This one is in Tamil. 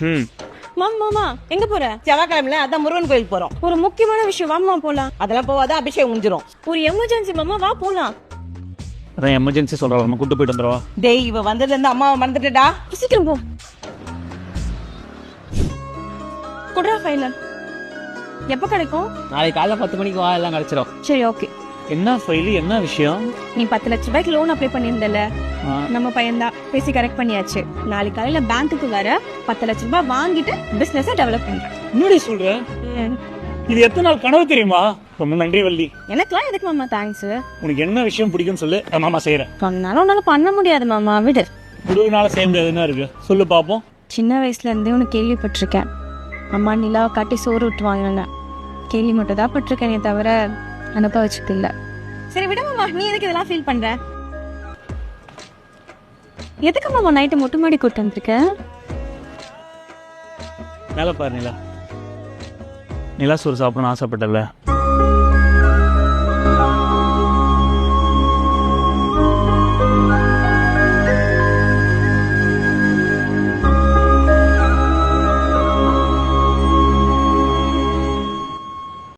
ம். மாமா எங்க போற? செவ்வாய்க்கிழமையில அதான் முருகன் கோயிலுக்கு போறோம். ஒரு முக்கியமான விஷயம், வாமா போலாம். அதெல்லாம் போவாத, அபிஷேகம் முடிஞ்சிரும். ஒரு எமர்ஜென்சி மாமா, வா போலாம். அதான் எமர்ஜென்சி சொல்கிறோம், நம்ம கூட்டு போயிட்டு வந்துடுவா. டேய், இவ வந்ததுல இருந்து அம்மாவை மறந்துட்டா. சீக்கிரம் போ. குட்ரா ஃபைல எப்ப கிடைக்கும்? நாளைக்கு காலைல 10 மணிக்கு வா, எல்லாம் கிடச்சிடும். சரி, ஓகே. என்ன ஃபைலு, என்ன விஷயம்? நீ 10 லட்ச ரூபாய்க்கு லோன் அப்ளை பண்ணியிருந்தல, ஆ. நம்ம பையன்தான் பேசி கரெக்ட் பண்ணியாச்சு. நாளைக்கு காலையில பேங்க்குக்கு வர 10 லட்ச ரூபாய் வாங்கிட்டு பிசினஸை டெவலப் பண்றேன். என்னடி சொல்ற? இது எத்தனை நாள் கனவு தெரியுமா? ரொம்ப நன்றி வள்ளி. எனக்குலாம் எதுக்கு மாமா தேங்க்ஸ்? உனக்கு என்ன விஷயம் பிடிக்கும்னு சொல்லு, நான் மாமா செய்யறேன். சொன்னாலும் உன்னால பண்ண முடியாது மாமா, விடு. குடுனால செய்ய முடியாது, என்ன இருக்கு சொல்லு பாப்போம். சின்ன வயசுல இருந்தே உனக்கு கேள்விப்பட்டிருக்கேன், அம்மா நிலாவை காட்டி சோறு விட்டுவாங்கன்னு. கேள்வி மட்டும் தான் பட்டிருக்கேனே தவிர அனுபவிச்சது இல்ல. சரி விட மாமா, நீ எதுக்கு இதெல்லாம் ஃபீல் பண்ற? எதுக்கு மாமா நைட்டு மொட்டை மாடி கூட்டு வந்திருக்க? மேல பாரு நிலா. நிலா சோறு சாப்பிடணும்னு ஆசைப்பட்டல,